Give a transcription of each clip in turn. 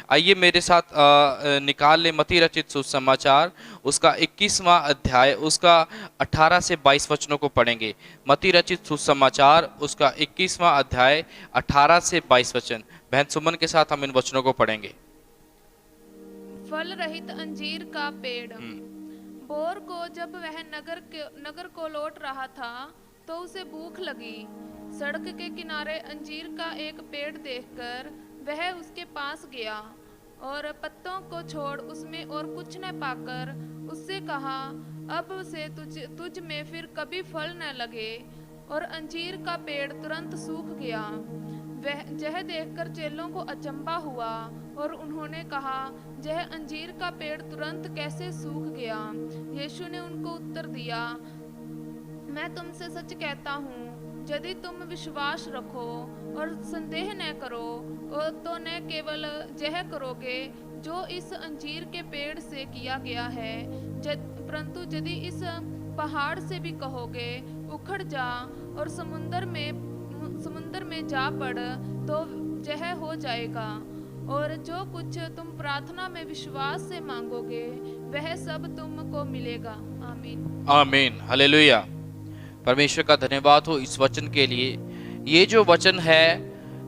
आइए मेरे साथ निकाल ले मत्ती रचित सुसमाचार उसका 21वां अध्याय उसका 18 से 22 वचनों को पढ़ेंगे। मत्ती रचित सुसमाचार उसका 21वां अध्याय 18 से 22 वचन। बहन सुमन के साथ हम इन वचनों को पढ़ेंगे। फल रहित अंजीर का पेड़। भोर को जब वह नगर को लौट रहा था तो उसे भूख लगी। सड़क के किनारे अंजीर का एक पेड़ देखकर वह उसके पास गया और पत्तों को छोड़ उसमें और कुछ न पाकर उससे कहा, अब से तुझ में फिर कभी फल न लगे। और अंजीर का पेड़ तुरंत सूख गया। वह यह देखकर चेलों को अचंभा हुआ और उन्होंने कहा, यह अंजीर का पेड़ तुरंत कैसे सूख गया? यीशु ने उनको उत्तर दिया, मैं तुमसे सच कहता हूँ, यदि तुम विश्वास रखो और संदेह न करो तो न केवल यह करोगे जो इस अंजीर के पेड़ से किया गया है, परंतु यदि इस पहाड़ से भी कहोगे उखड़ जा और समुंदर में जा पड़ तो यह हो जाएगा। और जो कुछ तुम प्रार्थना में विश्वास से मांगोगे वह सब तुमको मिलेगा। आमीन। आमीन। हालेलुया। परमेश्वर का धन्यवाद हो इस वचन के लिए। ये जो वचन है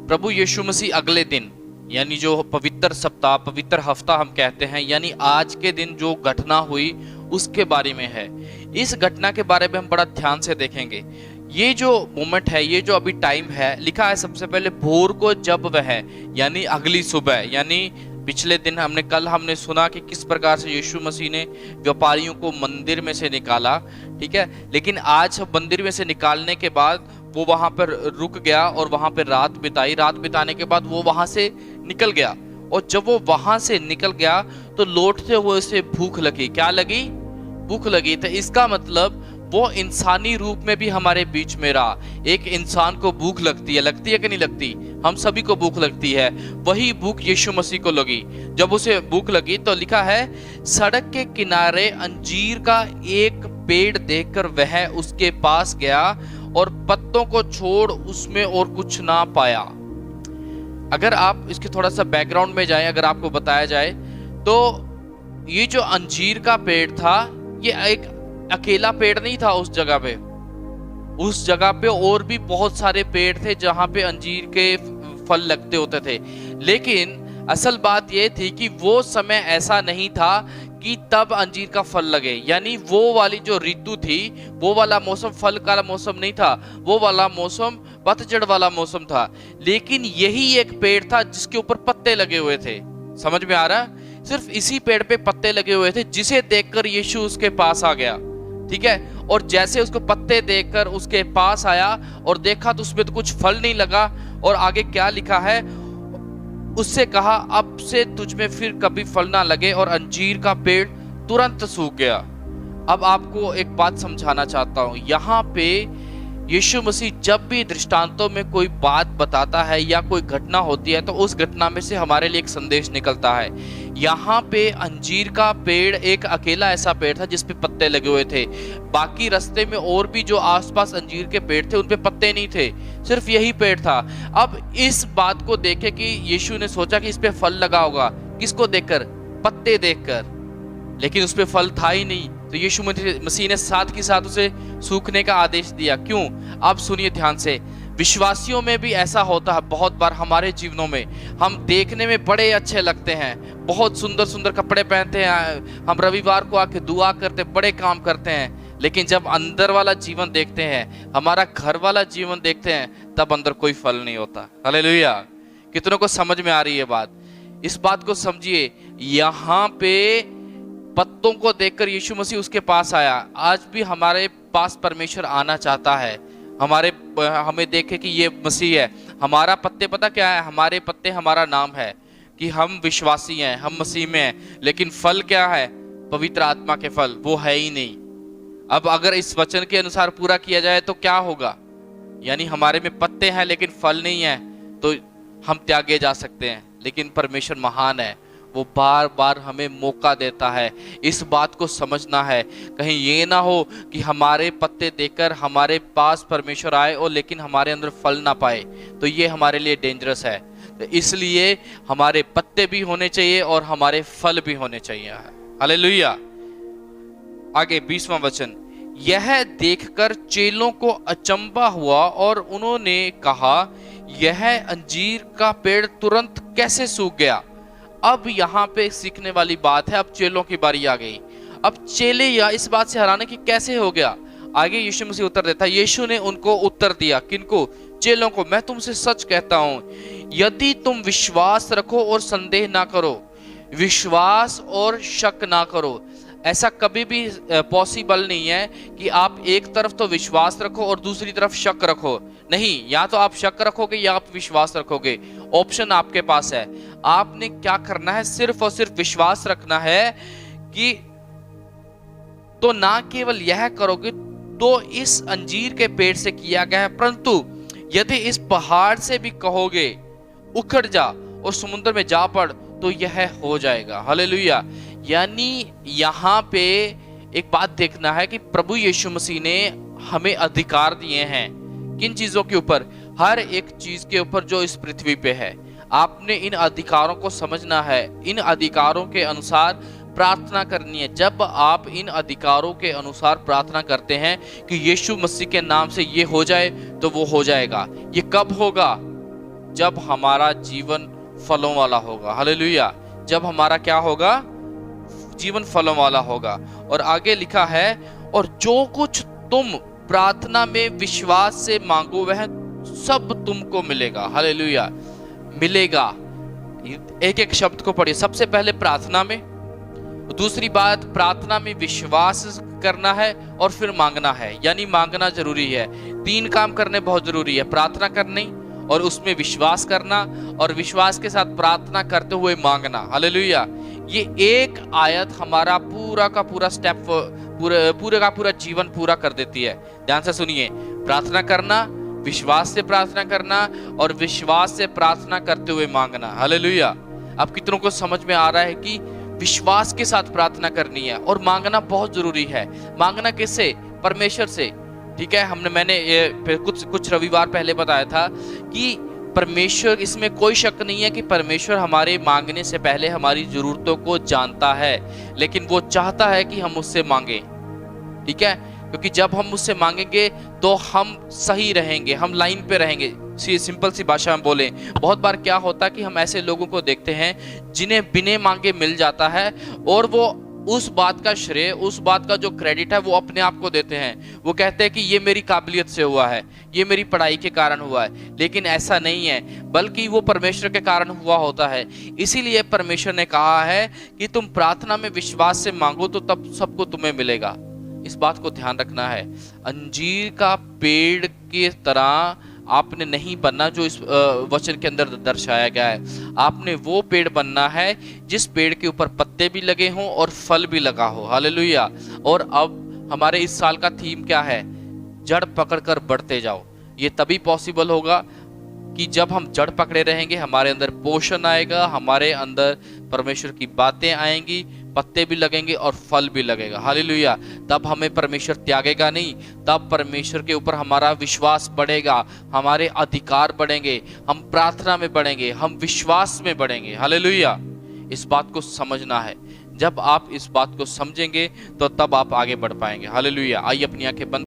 प्रभु यीशु मसीह अगले दिन यानी जो पवित्र सप्ताह पवित्र हफ्ता हम कहते हैं, यानी आज के दिन जो घटना हुई उसके बारे में है। इस घटना के बारे में हम बड़ा ध्यान से देखेंगे। ये जो मोमेंट है, ये जो अभी टाइम है, लिखा है सबसे पहले भोर को जब वह यानी अगली सुबह, यानी पिछले दिन कल हमने सुना कि किस प्रकार से यीशु मसीह ने व्यापारियों को मंदिर में से निकाला, ठीक है। लेकिन आज मंदिर में से निकालने के बाद वो वहां पर रुक गया और वहां पर रात बिताई। रात बिताने के बाद वो वहां से निकल गया और जब वो वहां से निकल गया तो लौटते हुए उसे भूख लगी। क्या लगी? भूख लगी। तो इसका मतलब वो इंसानी रूप में भी हमारे बीच में रहा। एक इंसान को भूख लगती है कि नहीं लगती? हम सभी को भूख लगती है। वही भूख यीशु मसीह को लगी। जब उसे भूख लगी तो लिखा है, सड़क के किनारे अंजीर का एक पेड़ देखकर वह उसके पास गया और पत्तों को छोड़ उसमें और कुछ ना पाया। अगर आप इसके थोड़ा सा बैकग्राउंड में जाएं, अगर आपको बताया जाए तो ये जो अंजीर का पेड़ था ये एक अकेला पेड़ नहीं था। उस जगह पे और भी बहुत सारे पेड़ थे जहां पे अंजीर के फल लगते होते थे। लेकिन असल बात यह थी कि वो समय ऐसा नहीं था कि तब अंजीर का फल लगे, यानी वो वाली जो ऋतु थी, वो वाला मौसम फल का मौसम नहीं था। वो वाला मौसम पतझड़ वाला मौसम था। लेकिन यही एक पेड़ था जिसके ऊपर पत्ते लगे हुए थे। समझ में आ रहा? सिर्फ इसी पेड़ पे पत्ते लगे हुए थे, जिसे देखकर यीशु उसके पास आ गया, ठीक है। और जैसे उसको पत्ते देखकर उसके पास आया और देखा तो उसमें तो कुछ फल नहीं लगा। और आगे क्या लिखा है? उससे कहा, अब से तुझ में फिर कभी फल ना लगे। और अंजीर का पेड़ तुरंत सूख गया। अब आपको एक बात समझाना चाहता हूं। यहाँ पे यीशु मसीह जब भी दृष्टांतों में कोई बात बताता है या कोई घटना होती है तो उस घटना में से हमारे लिए एक संदेश निकलता है। यहाँ पे अंजीर का पेड़ एक अकेला ऐसा पेड़ था जिस पे पत्ते लगे हुए थे। बाकी रास्ते में और भी जो आसपास अंजीर के पेड़ थे उन पे पत्ते नहीं थे, सिर्फ यही पेड़ था। अब इस बात को देखे कि यीशु ने सोचा कि इस पे फल लगा होगा। किसको देखकर? पत्ते देखकर। लेकिन उस पे फल था ही नहीं। तो यीशु मसीह ने साथ के साथ उसे सूखने का आदेश दिया। क्यों? अब सुनिए ध्यान से। विश्वासियों में भी ऐसा होता है बहुत बार। हमारे जीवनों में हम देखने में बड़े अच्छे लगते हैं, बहुत सुंदर सुंदर कपड़े पहनते हैं, हम रविवार को आके दुआ करते, बड़े काम करते हैं। लेकिन जब अंदर वाला जीवन देखते हैं, हमारा घर वाला जीवन देखते हैं, तब अंदर कोई फल नहीं होता। हालेलुया। कितनों को समझ में आ रही है बात? इस बात को समझिए। यहाँ पे पत्तों को देखकर यीशु मसीह उसके पास आया। आज भी हमारे पास परमेश्वर आना चाहता है। हमें देखे कि ये मसीह है। हमारा पत्ते पता क्या है? हमारे पत्ते हमारा नाम है कि हम विश्वासी हैं, हम मसीह में हैं। लेकिन फल क्या है? पवित्र आत्मा के फल, वो है ही नहीं। अब अगर इस वचन के अनुसार पूरा किया जाए तो क्या होगा? यानी हमारे में पत्ते हैं लेकिन फल नहीं है, तो हम त्यागे जा सकते हैं। लेकिन परमेश्वर महान है, वो बार बार हमें मौका देता है। इस बात को समझना है। कहीं ये ना हो कि हमारे पत्ते देखकर हमारे पास परमेश्वर आए और लेकिन हमारे अंदर फल ना पाए, तो ये हमारे लिए डेंजरस है। तो इसलिए हमारे पत्ते भी होने चाहिए और हमारे फल भी होने चाहिए। हालेलुया। आगे 20वां वचन, यह देखकर चेलों को अचंभा हुआ और उन्होंने कहा, यह अंजीर का पेड़ तुरंत कैसे सूख गया। अब यहाँ पे सीखने वाली बात है। अब चेलों की बारी आ गई। अब चेले या इस बात से हैरान है कि कैसे हो गया। आगे यीशु मसीह उत्तर देता है। यीशु ने उनको उत्तर दिया, किनको? चेलों को, मैं तुमसे सच कहता हूं, यदि तुम विश्वास रखो और संदेह ना करो, विश्वास और शक ना करो। ऐसा कभी भी पॉसिबल नहीं है कि आप एक तरफ तो विश्वास रखो और दूसरी तरफ शक रखो। नहीं, या तो आप शक रखोगे या आप विश्वास रखोगे। ऑप्शन आपके पास है। आपने क्या करना है? सिर्फ और सिर्फ विश्वास रखना है कि तो ना केवल यह करोगे तो इस अंजीर के पेड़ से किया गया है, परंतु यदि इस पहाड़ से भी कहोगे उखड़ जा और समुद्र में जा पड़, तो यह हो जाएगा। हालेलुया। यानी यहाँ पे एक बात देखना है कि प्रभु यीशु मसीह ने हमें अधिकार दिए हैं। किन चीजों के ऊपर? हर एक चीज के ऊपर जो इस पृथ्वी पे है। आपने इन अधिकारों को समझना है, इन अधिकारों के अनुसार प्रार्थना करनी है। जब आप इन अधिकारों के अनुसार प्रार्थना करते हैं कि यीशु मसीह के नाम से ये हो जाए, तो वो हो जाएगा। ये कब होगा? जब हमारा जीवन फलों वाला होगा। हालेलुया। जब हमारा क्या होगा? जीवन फलों वाला होगा। और आगे लिखा है, और जो कुछ तुम प्रार्थना में विश्वास से मांगो वह सब तुमको मिलेगा। हालेलुया। मिलेगा। एक एक शब्द को पढ़िए। सबसे पहले प्रार्थना में, दूसरी बात प्रार्थना में विश्वास करना है और फिर मांगना है। यानी मांगना जरूरी है। 3 काम करने बहुत जरूरी है। प्रार्थना करनी और उसमें विश्वास करना और विश्वास के साथ प्रार्थना करते हुए मांगना। हालेलुया। ये एक आयत हमारा पूरा का पूरा स्टेप, पूरे का पूरा जीवन पूरा कर देती है। ध्यान से सुनिए। प्रार्थना करना, विश्वास से प्रार्थना करना और विश्वास से प्रार्थना करते हुए मांगना। हालेलुया। अब कितनों को समझ में आ रहा है कि विश्वास के साथ प्रार्थना करनी है और मांगना बहुत जरूरी है। मांगना किससे? परमेश्वर से। ठीक है। मैंने ये कुछ रविवार पहले बताया था कि परमेश्वर, इसमें कोई शक नहीं है कि परमेश्वर हमारे मांगने से पहले हमारी जरूरतों को जानता है, लेकिन वो चाहता है कि हम उससे मांगे। ठीक है। क्योंकि जब हम उससे मांगेंगे तो हम सही रहेंगे, हम लाइन पे रहेंगे। सिंपल सी भाषा में बोले, बहुत बार क्या होता है कि हम ऐसे लोगों को देखते हैं जिन्हें बिना मांगे मिल जाता है और वो उस बात का श्रेय, उस बात का जो क्रेडिट है वो अपने आप को देते हैं। वो कहते हैं कि ये मेरी काबिलियत से हुआ है, ये मेरी पढ़ाई के कारण हुआ है, लेकिन ऐसा नहीं है, बल्कि वो परमेश्वर के कारण हुआ होता है। इसीलिए परमेश्वर ने कहा है कि तुम प्रार्थना में विश्वास से मांगो तो तब सबको तुम्हें मिलेगा। इस बात को ध्यान रखना है। अंजीर का पेड़ की तरह आपने नहीं बनना जो इस वचन के अंदर दर्शाया गया है। आपने वो पेड़ बनना है जिस पेड़ के ऊपर पत्ते भी लगे हों और फल भी लगा हो। हालेलुया। और अब हमारे इस साल का थीम क्या है? जड़ पकड़कर बढ़ते जाओ। ये तभी पॉसिबल होगा कि जब हम जड़ पकड़े रहेंगे, हमारे अंदर पोषण आएगा, हमारे अंदर परमेश्वर की बातें आएंगी, पत्ते भी लगेंगे और फल भी लगेगा। हालेलुया। तब हमें परमेश्वर त्यागेगा नहीं, तब परमेश्वर के ऊपर हमारा विश्वास बढ़ेगा, हमारे अधिकार बढ़ेंगे, हम प्रार्थना में बढ़ेंगे, हम विश्वास में बढ़ेंगे। हालेलुया। इस बात को समझना है। जब आप इस बात को समझेंगे तो तब आप आगे बढ़ पाएंगे। हालेलुया। आइए अपनी आंखें बंद